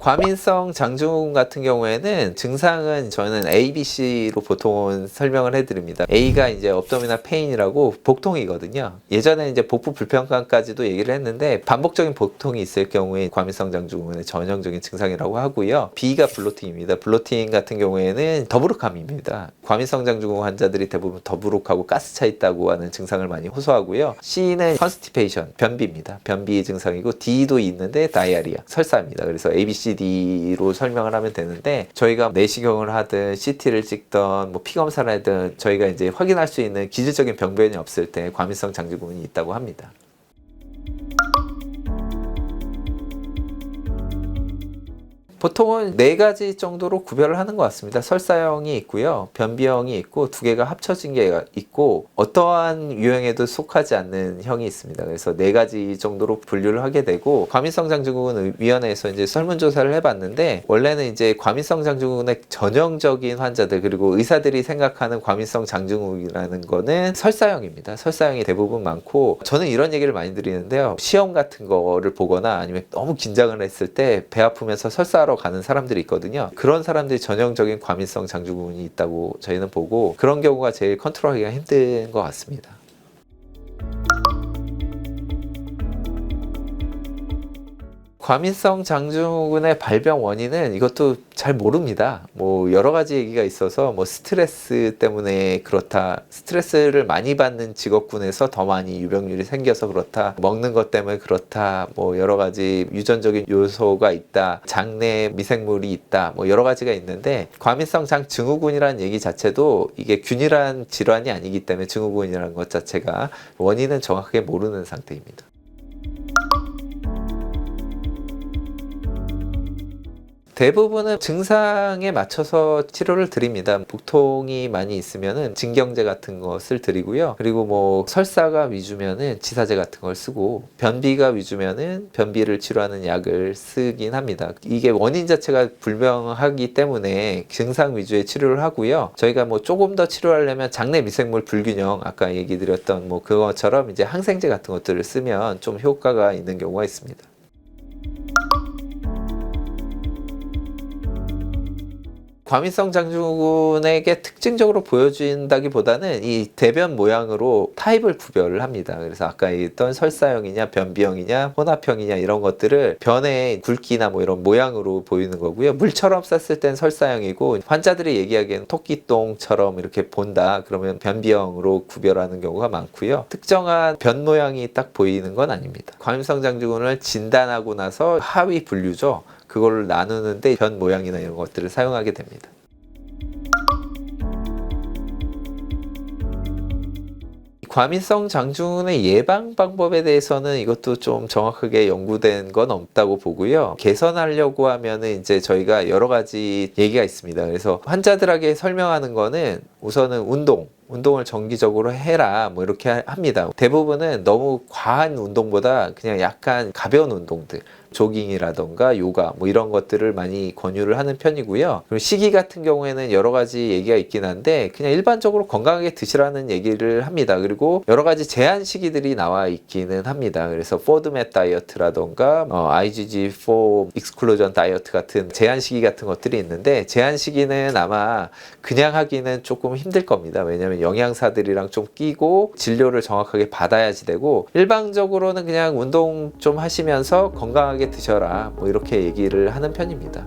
과민성 장증후군 같은 경우에는 증상은 저는 A, B, C로 보통은 설명을 해드립니다. A가 이제 업도미널 페인이라고 복통이거든요. 예전에 이제 복부 불편감까지도 얘기를 했는데 반복적인 복통이 있을 경우에 과민성 장증후군의 전형적인 증상이라고 하고요. B가 블로팅입니다. 블로팅 같은 경우에는 더부룩함입니다. 과민성 장증후군 환자들이 대부분 더부룩하고 가스 차 있다고 하는 증상을 많이 호소하고요. C는 컨스티페이션, 변비입니다. 변비 증상이고 D도 있는데 다이아리아, 설사입니다. 그래서 A, B, C, D로 설명을 하면 되는데 저희가 내시경을 하든 CT를 찍던 뭐 피 검사를 하든 저희가 이제 확인할 수 있는 기질적인 병변이 없을 때 과민성 장증후군이 있다고 합니다. 보통은 4가지 정도로 구별을 하는 것 같습니다. 설사형이 있고요. 변비형이 있고 2개가 합쳐진 게 있고 어떠한 유형에도 속하지 않는 형이 있습니다. 그래서 4가지 정도로 분류를 하게 되고 과민성 장증후군 위원회에서 이제 설문조사를 해봤는데 원래는 이제 과민성 장증후군의 전형적인 환자들 그리고 의사들이 생각하는 과민성 장증후군이라는 거는 설사형입니다. 설사형이 대부분 많고 저는 이런 얘기를 많이 드리는데요. 시험 같은 거를 보거나 아니면 너무 긴장을 했을 때 배 아프면서 설사하러 가는 사람들이 있거든요. 그런 사람들이 전형적인 과민성 장증후군이 있다고 저희는 보고 그런 경우가 제일 컨트롤하기가 힘든 것 같습니다. 과민성 장증후군의 발병 원인은 이것도 잘 모릅니다. 뭐 여러 가지 얘기가 있어서 뭐 스트레스 때문에 그렇다, 스트레스를 많이 받는 직업군에서 더 많이 유병률이 생겨서 그렇다, 먹는 것 때문에 그렇다, 뭐 여러 가지 유전적인 요소가 있다, 장내 미생물이 있다, 뭐 여러 가지가 있는데 과민성 장증후군이라는 얘기 자체도 이게 균일한 질환이 아니기 때문에 증후군이라는 것 자체가 원인은 정확하게 모르는 상태입니다. 대부분은 증상에 맞춰서 치료를 드립니다. 복통이 많이 있으면은 진경제 같은 것을 드리고요. 그리고 뭐 설사가 위주면은 지사제 같은 걸 쓰고 변비가 위주면은 변비를 치료하는 약을 쓰긴 합니다. 이게 원인 자체가 불명하기 때문에 증상 위주의 치료를 하고요. 저희가 뭐 조금 더 치료하려면 장내 미생물 불균형 아까 얘기 드렸던 뭐 그것처럼 이제 항생제 같은 것들을 쓰면 좀 효과가 있는 경우가 있습니다. 과민성 장증후군에게 특징적으로 보여진다기보다는 이 대변 모양으로 타입을 구별을 합니다. 그래서 아까 얘기했던 설사형이냐 변비형이냐 혼합형이냐 이런 것들을 변의 굵기나 뭐 이런 모양으로 보이는 거고요. 물처럼 쌌을 땐 설사형이고 환자들이 얘기하기에는 토끼똥처럼 이렇게 본다 그러면 변비형으로 구별하는 경우가 많고요. 특정한 변 모양이 딱 보이는 건 아닙니다. 과민성 장증후군을 진단하고 나서 하위 분류죠. 그걸 나누는데 변 모양이나 이런 것들을 사용하게 됩니다. 과민성 장증후군의 예방 방법에 대해서는 이것도 좀 정확하게 연구된 건 없다고 보고요. 개선하려고 하면은 이제 저희가 여러 가지 얘기가 있습니다. 그래서 환자들에게 설명하는 거는 우선은 운동을 정기적으로 해라 뭐 이렇게 합니다. 대부분은 너무 과한 운동보다 그냥 약간 가벼운 운동들 조깅이라던가 요가 뭐 이런 것들을 많이 권유를 하는 편이고요. 그리고 식이 같은 경우에는 여러 가지 얘기가 있긴 한데 그냥 일반적으로 건강하게 드시라는 얘기를 합니다. 그리고 여러 가지 제한 시기들이 나와 있기는 합니다. 그래서 포드맷 다이어트라던가 IgG4 익스클루전 다이어트 같은 제한 시기 같은 것들이 있는데 제한 시기는 아마 그냥 하기는 조금 힘들 겁니다. 왜냐하면 영양사들이랑 좀 끼고 진료를 정확하게 받아야지 되고 일반적으로는 그냥 운동 좀 하시면서 건강하게 드셔라 뭐 이렇게 얘기를 하는 편입니다.